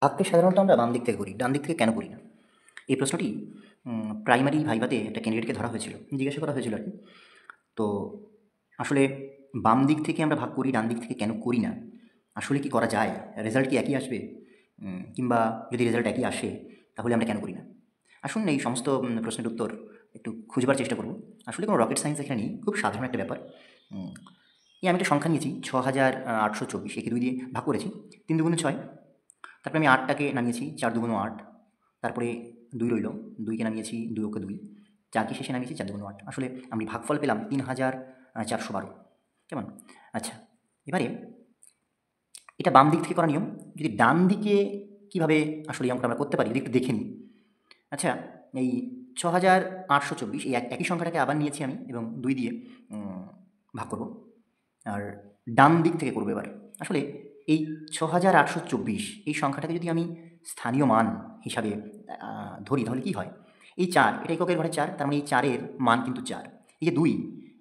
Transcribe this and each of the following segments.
ভাগকে সাধারণত আমরা বাম দিক থেকে করি, ডান দিক থেকে কেন করি না? এই প্রশ্নটি প্রাইমারি ভাইভাতে একটা ক্যান্ডিডেটকে ধরা হয়েছিল, জিজ্ঞাসা করা হয়েছিল আর কি। তো আসলে বাম দিক থেকে আমরা ভাগ করি, ডান দিক থেকে কেন করি না? আসলে কি করা যায়? রেজাল্ট কি একই আসবে? কিংবা যদি রেজাল্ট একই আসে তাহলে আমরা কেন করি না? আসুন এই সমস্ত প্রশ্নের উত্তর একটু খুঁজবার চেষ্টা করব। আসলে কোনো রকেট সায়েন্স এখানে নেই, খুব সাধারণ একটা ব্যাপার। এই আমি একটা সংখ্যা নিয়েছি ৬,৮২৪, একে ২ দিয়ে ভাগ করেছি। ৩ দুগুণে ৬, তারপরে আমি ৮টাকে নামিয়েছি ৪ দুগুণ ৮, তারপরে ২ রইল, ২কে নামিয়েছি ২ ওকে ২, ৪কে শেষে নামিয়েছি ৪ দুগুণ ৮। আসলে আমি ভাগফল পেলাম ৩,৪১২। কেমন? আচ্ছা, এবারে এটা বাম দিক থেকে করা নিয়ম। যদি ডান দিকে কীভাবে আসলে এই অঙ্কটা আমরা করতে পারি যদি একটু দেখে নিই। আচ্ছা, এই ৬,৮২৪ এই একই সংখ্যাটাকে আবার নিয়েছি আমি এবং ২ দিয়ে ভাগ করব, আর ডান দিক থেকে করবো এবার। আসলে এই ৬,৮২৪ এই সংখ্যাটাকে যদি আমি স্থানীয় মান হিসাবে ধরি তাহলে কি হয়? এই ৪, এটা এককের ঘরে ৪, তার মানে এই ৪-এর মান কিন্তু ৪। এই যে ২,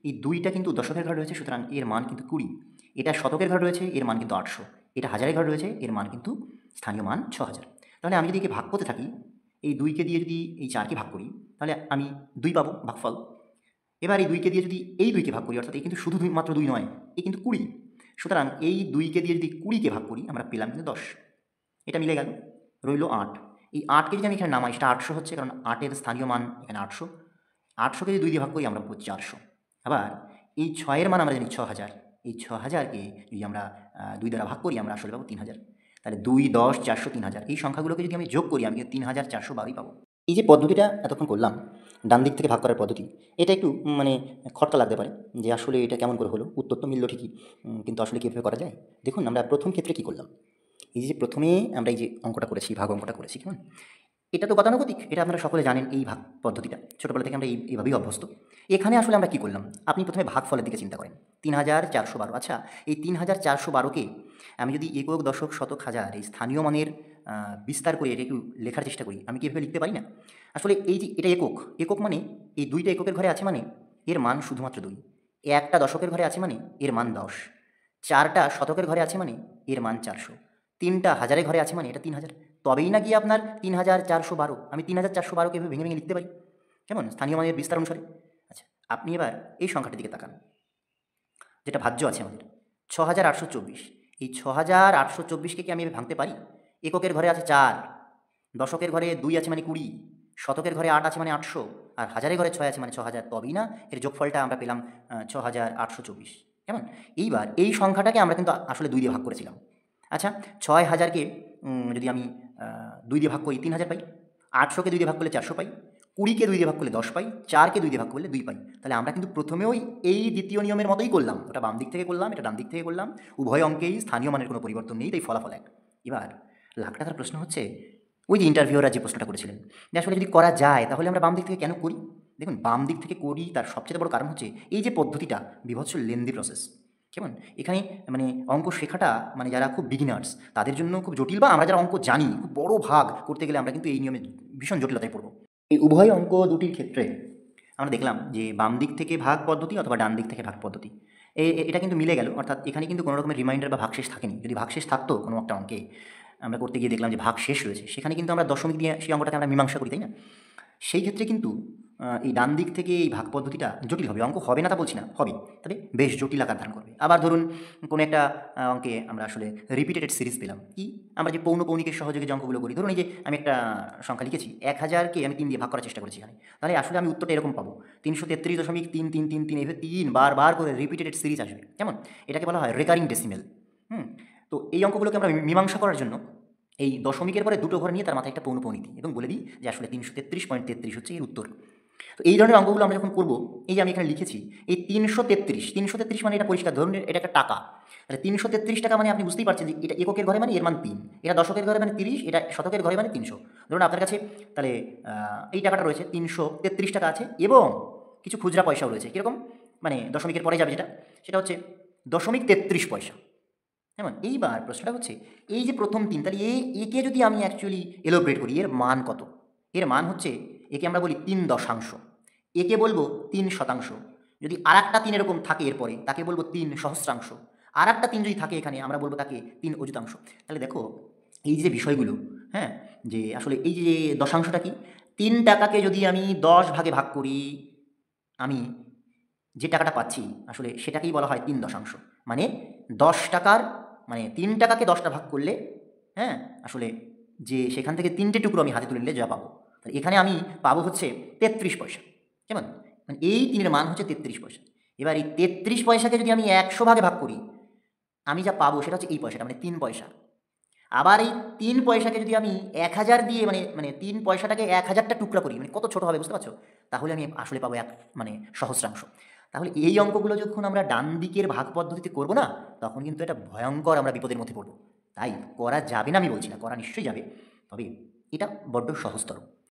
এই ২টা কিন্তু দশকের ঘরে রয়েছে, সুতরাং এর মান কিন্তু ২০। এটা শতকের ঘরে রয়েছে, এর মান কিন্তু ৮০০। এটা হাজারের ঘরে রয়েছে, এর মান কিন্তু স্থানীয় মান ৬,০০০। তাহলে আমি যদি একে ভাগ করতে থাকি, এই ২কে দিয়ে যদি এই ৪কে ভাগ করি তাহলে আমি ২ পাবো ভাগফল। এবার এই ২কে দিয়ে যদি এই ২কে ভাগ করি, অর্থাৎ এই কিন্তু শুধু মাত্র ২ নয়, এই কিন্তু ২০। সুতরাং এই ২কে দিয়ে যদি ২০কে ভাগ করি আমরা পেলাম কিন্তু ১০। এটা মিলে গেল, রইল ৮। এই ৮কে যদি আমি এখানে নামাই সেটা ৮০০ হচ্ছে, কারণ ৮-এর স্থানীয় মান এখানে ৮০০। ৮০০কে যদি ২ দিয়ে ভাগ করি আমরা পাবো ৪০০। আবার এই ৬-এর মান আমরা জানি ৬,০০০। এই ৬,০০০কে যদি আমরা ২ দ্বারা ভাগ করি আমরা আসলে পাবো ৩,০০০। তাহলে ২, ১০, ৪০০, ৩,০০০ এই সংখ্যাগুলোকে যদি আমি যোগ করি আমি কিন্তু ৩,৪১২ই পাবো। এই যে পদ্ধতিটা এতক্ষণ করলাম, ডান দিক থেকে ভাগ করার পদ্ধতি, এটা একটু মানে খটকা লাগতে পারে যে আসলে এটা কেমন করে হলো? উত্তর তো মিলল ঠিকই, কিন্তু আসলে কীভাবে করা যায়? দেখুন আমরা প্রথম ক্ষেত্রে কী করলাম, এই যে প্রথমে আমরা এই যে অঙ্কটা করেছি, ভাগ অঙ্কটা করেছি, কেমন? এটা তো গতানুগতিক, এটা আপনারা সকলে জানেন এই ভাগ পদ্ধতিটা, ছোটোবেলা থেকে আমরা এইভাবেই অভ্যস্ত। এখানে আসলে আমরা কী করলাম? আপনি প্রথমে ভাগফলের দিকে চিন্তা করেন। ৩,৪১২। আচ্ছা, এই ৩,৪১২কে আমি যদি একক, দশক, শতক, হাজার এই স্থানীয় মানের বিস্তার করে এটা একটু লেখার চেষ্টা করি, আমি কি এভাবে লিখতে পারি না? আসলে এই যে এটা একক, একক মানে এই ২টা এককের ঘরে আছে মানে এর মান শুধুমাত্র ২। একটা দশকের ঘরে আছে মানে এর মান ১০। ৪টা শতকের ঘরে আছে মানে এর মান ৪০০। ৩টা হাজারের ঘরে আছে মানে এটা ৩,০০০। তবেই না গিয়ে আপনার ৩,৪১২। আমি ৩,৪১২কে এভাবে ভেঙে ভেঙে লিখতে পারি, কেমন? স্থানীয় মানের বিস্তার অনুসারে। আচ্ছা, আপনি এবার এই সংখ্যাটার দিকে তাকান, যেটা ভাজ্য আছে আমাদের ৬,৮২৪। এই ৬,৮২৪কে কি আমি এভাবে ভাঙতে পারি? এককের ঘরে আছে ৪, দশকের ঘরে ২ আছে মানে ২০, শতকের ঘরে ৮ আছে মানে ৮০০, আর হাজারের ঘরে ৬ আছে মানে ৬,০০০। তবেই না এর যোগফলটা আমরা পেলাম ৬,৮২৪, কেমন? এইবার এই সংখ্যাটাকে আমরা কিন্তু আসলে ২ দিয়ে ভাগ করেছিলাম। আচ্ছা, ৬,০০০কে যদি আমি ২ দিয়ে ভাগ করি ৩,০০০ পাই, ৮০০কে ২ দিয়ে ভাগ করলে ৪০০ পাই, ২০কে ২ দিয়ে ভাগ করলে ১০ পাই, ৪কে 2 দিয়ে ভাগ করলে 2 পাই। তাহলে আমরা কিন্তু প্রথমেও এই দ্বিতীয় নিয়মের মতোই করলাম। ওটা বাম দিক থেকে করলাম, এটা ডান দিক থেকে করলাম। উভয় অঙ্কেই স্থানীয় মানের কোনো পরিবর্তন নেই, তাই ফলাফল এক। এবার লাখ টাকার প্রশ্ন হচ্ছে, ওই যে ইন্টারভিউরা যে প্রশ্নটা করেছিলেন যে আসলে যদি করা যায় তাহলে আমরা বাম দিক থেকে কেন করি? দেখুন, বাম দিক থেকে করি তার সবচেয়ে বড় কারণ হচ্ছে এই যে পদ্ধতিটা বীভৎস লেন্দি প্রসেস, কেমন? এখানে মানে অঙ্ক শেখাটা মানে যারা খুব বিগিনার্স তাদের জন্য খুব জটিল, বা আমরা যারা অঙ্ক জানি খুব বড় ভাগ করতে গেলে আমরা কিন্তু এই নিয়মে ভীষণ জটিলতায় পড়ব। এই উভয় অঙ্ক দুটির ক্ষেত্রে আমরা দেখলাম যে বাম দিক থেকে ভাগ পদ্ধতি অথবা ডান দিক থেকে ভাগ পদ্ধতি এটা কিন্তু মিলে গেল। অর্থাৎ এখানে কিন্তু কোনো রকমের রিমাইন্ডার বা ভাগশেষ থাকেনি। যদি ভাগশেষ থাকতো কোনো একটা অঙ্কে, আমরা করতে গিয়ে দেখলাম যে ভাগ শেষ রয়েছে, সেখানে কিন্তু আমরা দশমিক দিয়ে সেই অঙ্কটাকে আমরা মীমাংসা করি, তাই না? সেই ক্ষেত্রে কিন্তু এই ডান দিক থেকে এই ভাগ পদ্ধতিটা জটিল হবে। অঙ্ক হবে না তা বলছি না, হবে, তবে বেশ জটিল আকার ধারণ করবে। আবার ধরুন কোনো একটা অঙ্কে আমরা আসলে রিপিটেড সিরিজ পেলাম, কি আমরা যে পৌনঃপৌনিকের সহযোগে যে অঙ্কগুলো করি, ধরুন এই যে আমি একটা সংখ্যা লিখেছি ১,০০০কে আমি ৩ দিয়ে ভাগ করার চেষ্টা করেছি এখানে, তাহলে আসলে আমি উত্তরটা এরকম পাবো ৩৩৩.৩৩33, এভাবে ৩ বার করে রিপিটেড সিরিজ আসবে, কেমন? এটাকে বলা হয় রেকারিং ডেসিমেল। তো এই অঙ্কগুলোকে আমরা মীমাংসা করার জন্য এই দশমিকের পরে দুটো ঘর নিয়ে তার মাথায় একটা পৌনঃপৌনিক দিই এবং বলে দিই যে আসলে ৩33.33 হচ্ছে এর উত্তর। তো এই ধরনের অঙ্কগুলো আমরা যখন করবো, এই যে আমি এখানে লিখেছি এই ৩33 মানে এটা পরিষ্কার, ধরুন এটা একটা টাকা, তাহলে ৩33 টাকা মানে আপনি বুঝতেই পারছেন যে এটা এককের ঘরে মানে এর মান ৩, এটা দশকের ঘরে মানে ৩০, এটা শতকের ঘরে মানে ৩০০। ধরুন আপনার কাছে তাহলে এই টাকাটা রয়েছে ৩33 টাকা আছে এবং কিছু খুচরা পয়সাও রয়েছে, কীরকম? মানে দশমিকের পরে যাবে যেটা, সেটা হচ্ছে 0.33 পয়সা। কেমন? এইবার প্রশ্নটা হচ্ছে এই যে প্রথম ৩, তাহলে একে যদি আমি অ্যাকচুয়ালি এলোব্রেট করি, এর মান কত? এর মান হচ্ছে, একে আমরা বলি ৩ দশাংশ, একে বলবো ৩ শতাংশ। যদি আর একটা ৩ এরকম থাকে এরপরে তাকে বলবো ৩ সহস্রাংশ। আর একটা ৩ যদি থাকে এখানে আমরা বলবো তাকে ৩ অযুতাংশ। তাহলে দেখো এই যে বিষয়গুলো, হ্যাঁ, যে আসলে এই যে দশাংশটা কি, 3 টাকাকে যদি আমি 10 ভাগে ভাগ করি, আমি যে টাকাটা পাচ্ছি আসলে সেটাকেই বলা হয় 3 দশাংশ। মানে 10 টাকার মানে 3 টাকাকে 10টা ভাগ করলে, হ্যাঁ, আসলে যে সেখান থেকে 3টে টুকরো আমি হাতে তুলে নিলে যা পাবো। তাহলে এখানে আমি পাবো হচ্ছে 33 পয়সা। কেমন? মানে এই 3 এর মান হচ্ছে 33 পয়সা। এবার এই 33 পয়সাকে যদি আমি 100 ভাগে ভাগ করি, আমি যা পাবো সেটা হচ্ছে এই পয়সাটা মানে 3 পয়সা। আবার এই 3 পয়সাকে যদি আমি 1000 দিয়ে মানে 3 পয়সাটাকে 1000টা টুকরা করি, মানে কত ছোট হবে বুঝতে পারছো? তাহলে আমি আসলে পাবো এক মানে সহস্রাংশ। তাহলে এই অঙ্কগুলো যখন আমরা ডান দিকের ভাগ পদ্ধতিতে করব না, তখন কিন্তু এটা ভয়ঙ্কর আমরা বিপদের মধ্যে পড়ব। তাই করা যাবে না আমি বলছি না, করা নিশ্চয়ই যাবে। তবে এটা বড্ড সহজতর।